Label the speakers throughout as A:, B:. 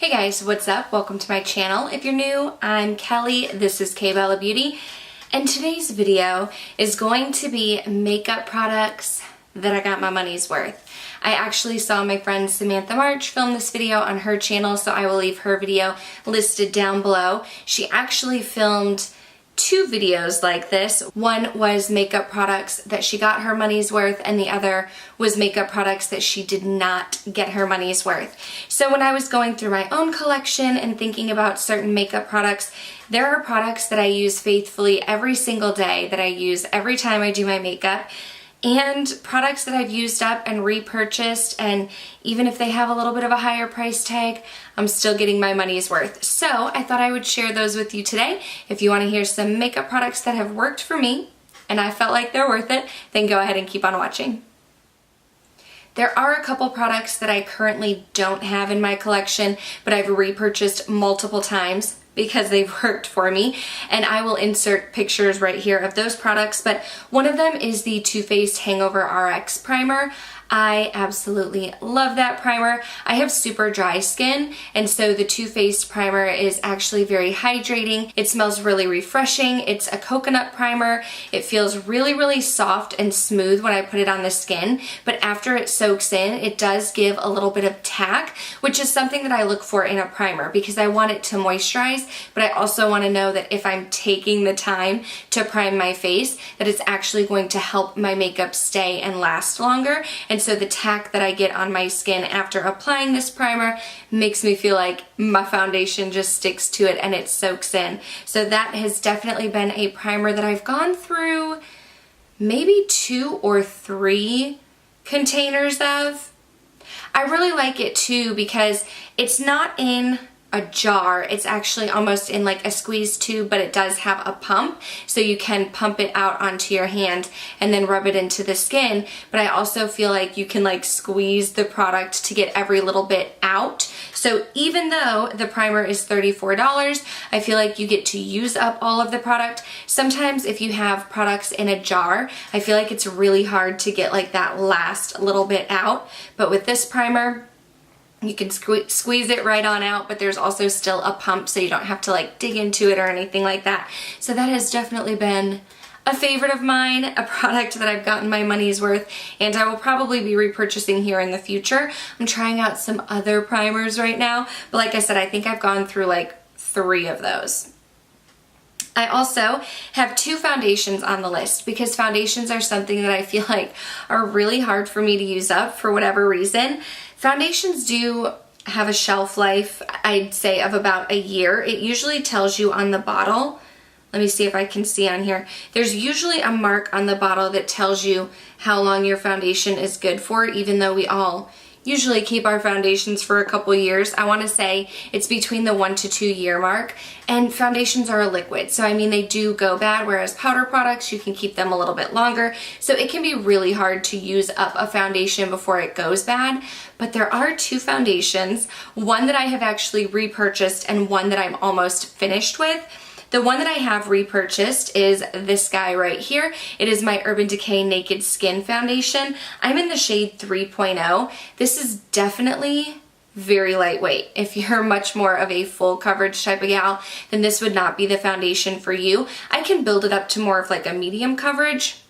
A: Hey guys, what's up? Welcome to my channel. If you're new, I'm Kelly. This is KBellaBeauty, and today's video is going to be makeup products that I got my money's worth. I actually saw my friend Samantha March film this video on her channel, so I will leave her video listed down below. She actually filmed two videos like this. One was makeup products that she got her money's worth, and the other was makeup products that she did not get her money's worth. So when I was going through my own collection and thinking about certain makeup products, there are products that I use faithfully every single day, that I use every time I do my makeup, and products that I've used up and repurchased, and even if they have a little bit of a higher price tag, I'm still getting my money's worth. So I thought I would share those with you today. If you want to hear some makeup products that have worked for me and I felt like they're worth it, then go ahead and keep on watching. There are a couple products that I currently don't have in my collection, but I've repurchased multiple times because they've worked for me, and I will insert pictures right here of those products, but one of them is the Too Faced Hangover RX Primer. I absolutely love that primer. I have super dry skin, and so the Too Faced primer is actually very hydrating. It smells really refreshing. It's a coconut primer. It feels really soft and smooth when I put it on the skin, but after it soaks in, it does give a little bit of tack, which is something that I look for in a primer because I want it to moisturize, but I also want to know that if I'm taking the time to prime my face, that it's actually going to help my makeup stay and last longer. And so the tack that I get on my skin after applying this primer makes me feel like my foundation just sticks to it and it soaks in. So that has definitely been a primer that I've gone through maybe 2 or 3 containers of. I really like it too because it's not in a jar, it's actually almost in like a squeeze tube, but it does have a pump, so you can pump it out onto your hand and then rub it into the skin. But I also feel like you can like squeeze the product to get every little bit out. So even though the primer is $34, I feel like you get to use up all of the product. Sometimes if you have products in a jar, I feel like it's really hard to get like that last little bit out. But with this primer, you can squeeze it right on out, but there's also still a pump, so you don't have to like dig into it or anything like that. So that has definitely been a favorite of mine, a product that I've gotten my money's worth, and I will probably be repurchasing here in the future. I'm trying out some other primers right now, but like I said, I think I've gone through like 3 of those. I also have 2 foundations on the list because foundations are something that I feel like are really hard for me to use up for whatever reason. Foundations do have a shelf life, I'd say, of about a year. It usually tells you on the bottle. Let me see if I can see on here. There's usually a mark on the bottle that tells you how long your foundation is good for, even though we all usually keep our foundations for a couple years. I want to say it's between the 1 to 2 year mark, and foundations are a liquid, so I mean they do go bad, whereas powder products you can keep them a little bit longer, so it can be really hard to use up a foundation before it goes bad. But there are 2 foundations, one that I have actually repurchased and one that I'm almost finished with. The one that I have repurchased is this guy right here. It is my Urban Decay Naked Skin Foundation. I'm in the shade 3.0. This is definitely very lightweight. If you're much more of a full coverage type of gal, then this would not be the foundation for you. I can build it up to more of like a medium coverage,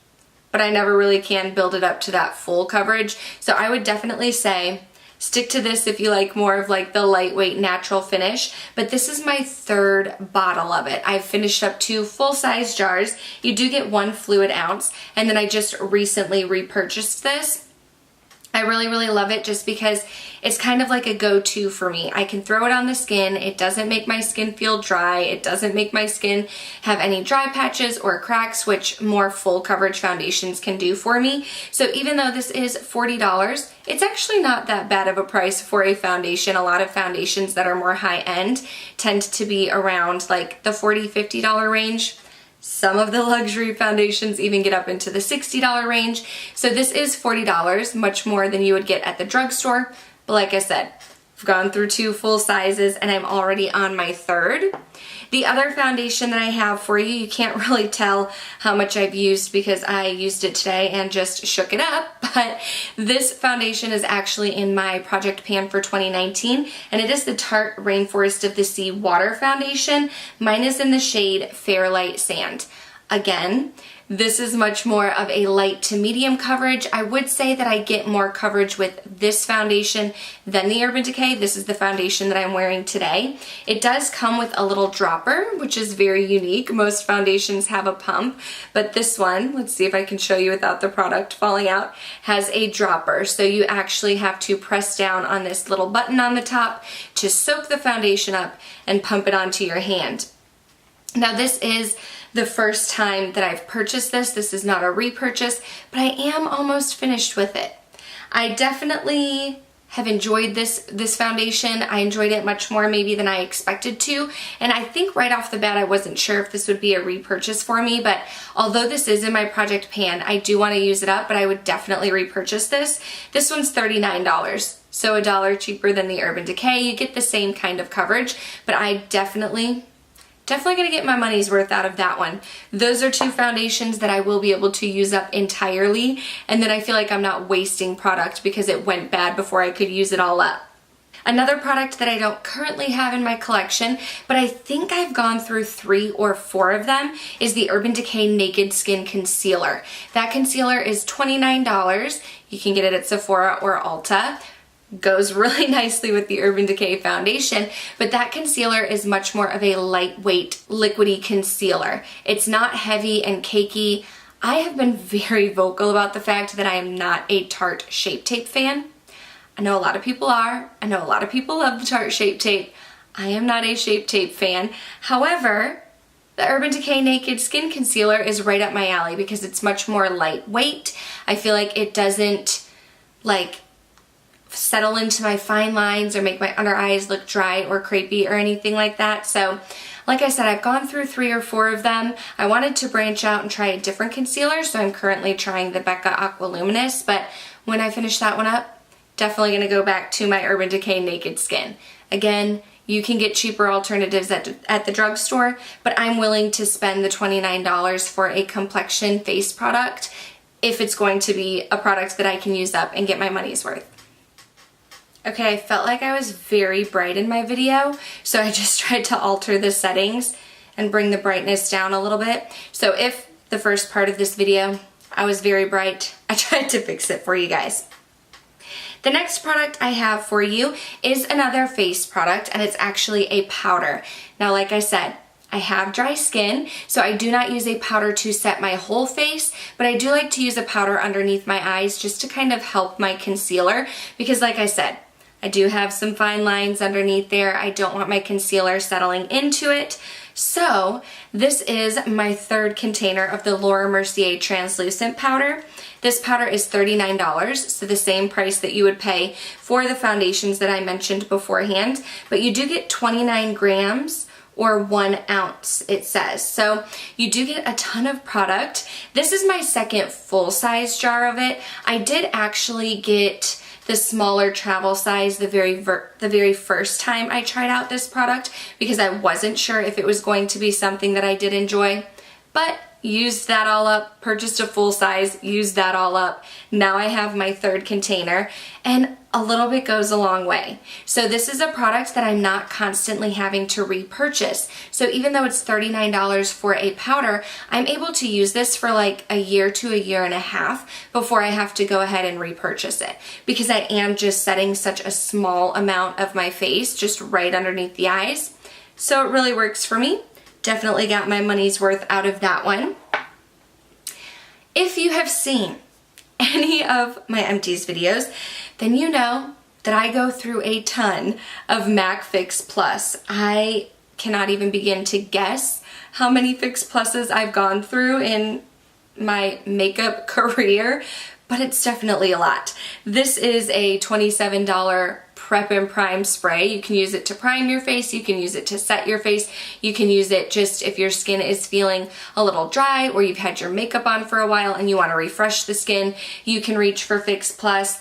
A: but I never really can build it up to that full coverage. So I would definitely say stick to this if you like more of like the lightweight natural finish, but this is my 3rd bottle of it. I've finished up 2 full-size jars. You do get 1 fluid ounce, and then I just recently repurchased this. I really love it just because it's kind of like a go-to for me. I can throw it on the skin. It doesn't make my skin feel dry. It doesn't make my skin have any dry patches or cracks, which more full coverage foundations can do for me. So even though this is $40, it's actually not that bad of a price for a foundation. A lot of foundations that are more high-end tend to be around like the $40, $50 range. Some of the luxury foundations even get up into the $60 range. So this is $40, much more than you would get at the drugstore. But like I said, I've gone through 2 full sizes and I'm already on my 3rd. The other foundation that I have for you, you can't really tell how much I've used because I used it today and just shook it up, but this foundation is actually in my project pan for 2019, and it is the Tarte Rainforest of the Sea Water Foundation. Mine is in the shade Fairlight Sand. Again, this is much more of a light to medium coverage. I would say that I get more coverage with this foundation than the Urban Decay. This is the foundation that I'm wearing today. It does come with a little dropper, which is very unique. Most foundations have a pump, but this one, let's see if I can show you without the product falling out, has a dropper. So you actually have to press down on this little button on the top to soak the foundation up and pump it onto your hand. Now this is the first time that I've purchased this. This is not a repurchase, but I am almost finished with it. I definitely have enjoyed this foundation. I enjoyed it much more maybe than I expected to, and I think right off the bat I wasn't sure if this would be a repurchase for me, but although this is in my project pan, I do want to use it up, but I would definitely repurchase this. This one's $39. So $1 cheaper than the Urban Decay. You get the same kind of coverage, but I definitely gonna get my money's worth out of that one. Those are 2 foundations that I will be able to use up entirely, and then I feel like I'm not wasting product because it went bad before I could use it all up. Another product that I don't currently have in my collection, but I think I've gone through 3 or 4 of them, is the Urban Decay Naked Skin Concealer. That concealer is $29. You can get it at Sephora or Ulta. Goes really nicely with the Urban Decay foundation, but that concealer is much more of a lightweight, liquidy concealer. It's not heavy and cakey. I have been very vocal about the fact that I am not a Tarte Shape Tape fan. I know a lot of people are. I know a lot of people love the Tarte Shape Tape. I am not a Shape Tape fan. However, the Urban Decay Naked Skin Concealer is right up my alley because it's much more lightweight. I feel like it doesn't settle into my fine lines or make my under eyes look dry or crepey or anything like that. So like I said, I've gone through 3 or 4 of them. I wanted to branch out and try a different concealer, so I'm currently trying the Becca Aqua Luminous, but when I finish that one up, definitely gonna go back to my Urban Decay Naked Skin. Again, you can get cheaper alternatives at the drugstore, but I'm willing to spend the $29 for a complexion face product if it's going to be a product that I can use up and get my money's worth. Okay, I felt like I was very bright in my video, so I just tried to alter the settings and bring the brightness down a little bit. So if the first part of this video I was very bright, I tried to fix it for you guys. The next product I have for you is another face product, and it's actually a powder. Now, like I said, I have dry skin, so I do not use a powder to set my whole face, but I do like to use a powder underneath my eyes just to kind of help my concealer, because like I said, I do have some fine lines underneath there. I don't want my concealer settling into it. So this is my 3rd container of the Laura Mercier translucent powder. This powder is $39, so the same price that you would pay for the foundations that I mentioned beforehand, but you do get 29 grams or 1 ounce, it says. So you do get a ton of product. This is my 2nd full-size jar of it. I did actually get the smaller travel size the very first time I tried out this product because I wasn't sure if it was going to be something that I did enjoy, but used that all up, purchased a full size, used that all up. Now I have my 3rd container, and a little bit goes a long way. So this is a product that I'm not constantly having to repurchase. So even though it's $39 for a powder, I'm able to use this for like a year to a year and a half before I have to go ahead and repurchase it, because I am just setting such a small amount of my face just right underneath the eyes. So it really works for me. Definitely got my money's worth out of that one. If you have seen any of my empties videos, then you know that I go through a ton of MAC Fix Plus. I cannot even begin to guess how many Fix Pluses I've gone through in my makeup career, but it's definitely a lot. This is a $27 Prep and Prime spray. You can use it to prime your face, you can use it to set your face, you can use it just if your skin is feeling a little dry or you've had your makeup on for a while and you want to refresh the skin, you can reach for Fix Plus.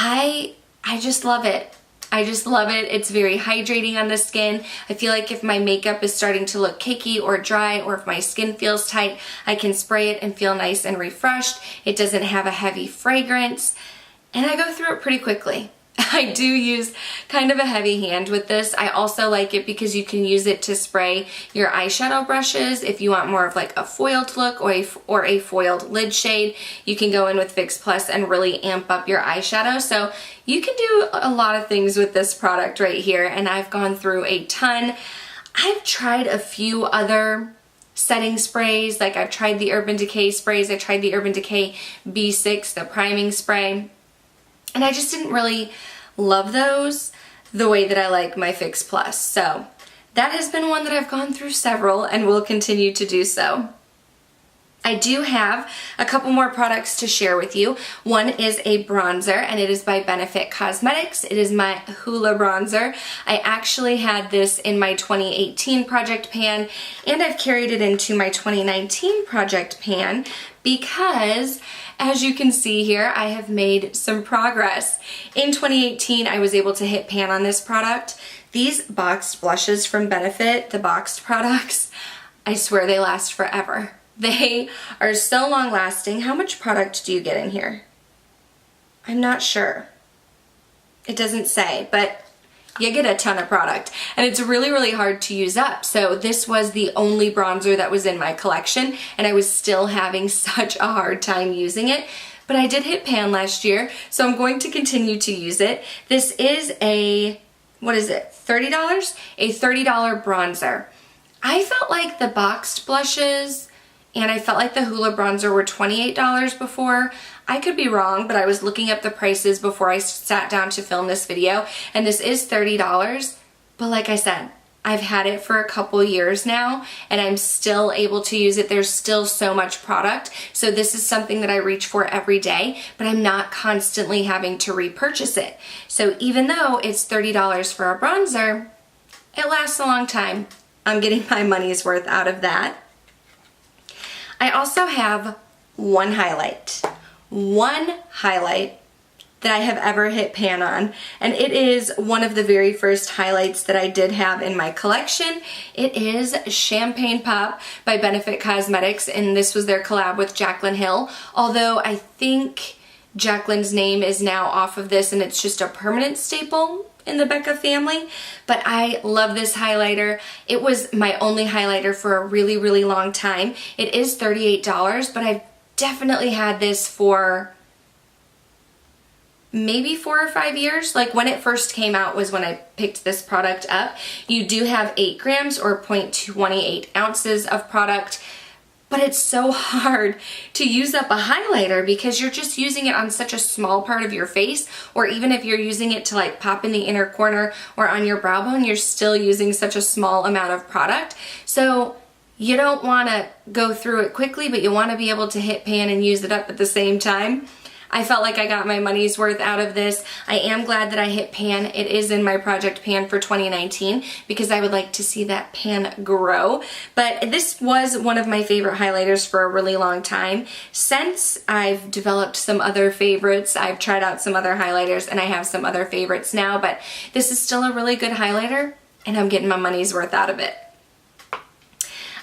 A: I just love it. I just love it. It's very hydrating on the skin. I feel like if my makeup is starting to look cakey or dry, or if my skin feels tight, I can spray it and feel nice and refreshed. It doesn't have a heavy fragrance, and I go through it pretty quickly. I do use kind of a heavy hand with this. I also like it because you can use it to spray your eyeshadow brushes. If you want more of like a foiled look or a foiled lid shade, you can go in with Fix Plus and really amp up your eyeshadow. So you can do a lot of things with this product right here, and I've gone through a ton. I've tried a few other setting sprays, like I've tried the Urban Decay sprays. I tried the Urban Decay B6, the priming spray, and I just didn't really love those the way that I like my Fix Plus. So that has been one that I've gone through several and will continue to do so. I do have a couple more products to share with you. One is a bronzer, and it is by Benefit Cosmetics. It is my Hula bronzer. I actually had this in my 2018 project pan, and I've carried it into my 2019 project pan because, as you can see here, I have made some progress. In 2018, I was able to hit pan on this product. These boxed blushes from Benefit, the boxed products, I swear they last forever. They are so long lasting. How much product do you get in here? I'm not sure. It doesn't say, but you get a ton of product, and it's really, really hard to use up. So this was the only bronzer that was in my collection, and I was still having such a hard time using it. But I did hit pan last year, so I'm going to continue to use it. This is a, what is it, $30? A $30 bronzer. I felt like the boxed blushes and I felt like the Hula bronzer were $28 before. I could be wrong, but I was looking up the prices before I sat down to film this video, and this is $30. But like I said, I've had it for a couple years now, and I'm still able to use it. There's still so much product, so this is something that I reach for every day, but I'm not constantly having to repurchase it. So even though it's $30 for a bronzer, it lasts a long time. I'm getting my money's worth out of that. I also have one highlight that I have ever hit pan on, and it is one of the very first highlights that I did have in my collection. It is Champagne Pop by Benefit Cosmetics, and this was their collab with Jaclyn Hill, although I think Jaclyn's name is now off of this and it's just a permanent staple in the Becca family. But I love this highlighter. It was my only highlighter for a really, really long time. It is $38, but I've definitely had this for maybe 4 or 5 years. Like when it first came out was when I picked this product up. You do have 8 grams or 0.28 ounces of product, but it's so hard to use up a highlighter because you're just using it on such a small part of your face, or even if you're using it to like pop in the inner corner or on your brow bone, you're still using such a small amount of product. So you don't want to go through it quickly, but you want to be able to hit pan and use it up at the same time. I felt like I got my money's worth out of this. I am glad that I hit pan. It is in my project pan for 2019 because I would like to see that pan grow. But this was one of my favorite highlighters for a really long time. Since I've developed some other favorites, I've tried out some other highlighters and I have some other favorites now, but this is still a really good highlighter and I'm getting my money's worth out of it.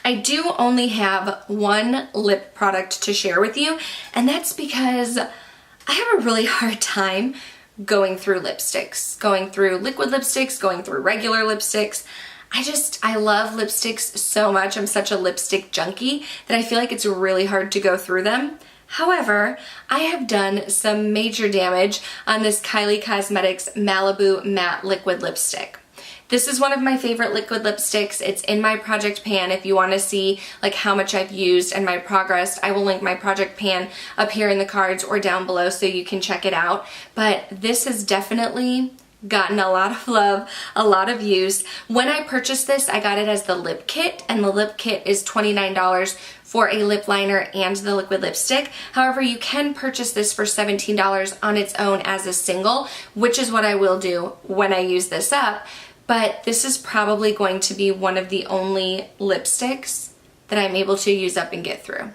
A: I do only have one lip product to share with you, and that's because I have a really hard time going through lipsticks, going through liquid lipsticks, going through regular lipsticks. I love lipsticks so much. I'm such a lipstick junkie that I feel like it's really hard to go through them. However, I have done some major damage on this Kylie Cosmetics Malibu Matte Liquid Lipstick. This is one of my favorite liquid lipsticks. It's in my project pan. If you want to see like how much I've used and my progress, I will link my project pan up here in the cards or down below so you can check it out. But this has definitely gotten a lot of love, a lot of use. When I purchased this, I got it as the lip kit, and the lip kit is $29 for a lip liner and the liquid lipstick. However, you can purchase this for $17 on its own as a single, which is what I will do when I use this up. But this is probably going to be one of the only lipsticks that I'm able to use up and get through.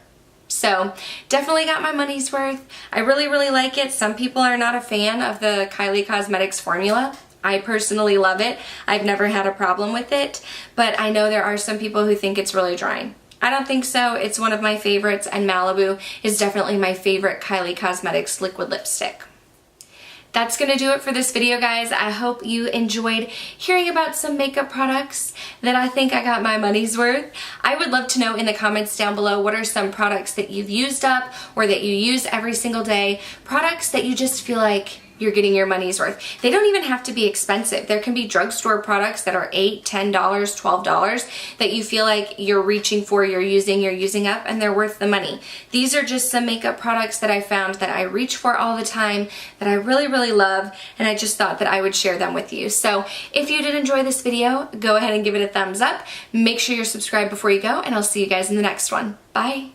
A: So definitely got my money's worth. I really, really like it. Some people are not a fan of the Kylie Cosmetics formula. I personally love it. I've never had a problem with it, but I know there are some people who think it's really drying. I don't think so. It's one of my favorites, and Malibu is definitely my favorite Kylie Cosmetics liquid lipstick. That's gonna do it for this video, guys. I hope you enjoyed hearing about some makeup products that I think I got my money's worth. I would love to know in the comments down below what are some products that you've used up or that you use every single day, products that you just feel like you're getting your money's worth. They don't even have to be expensive. There can be drugstore products that are $8, $10, $12 that you feel like you're reaching for, you're using up, and they're worth the money. These are just some makeup products that I found that I reach for all the time, that I really, really love, and I just thought that I would share them with you. So if you did enjoy this video, go ahead and give it a thumbs up. Make sure you're subscribed before you go, and I'll see you guys in the next one. Bye.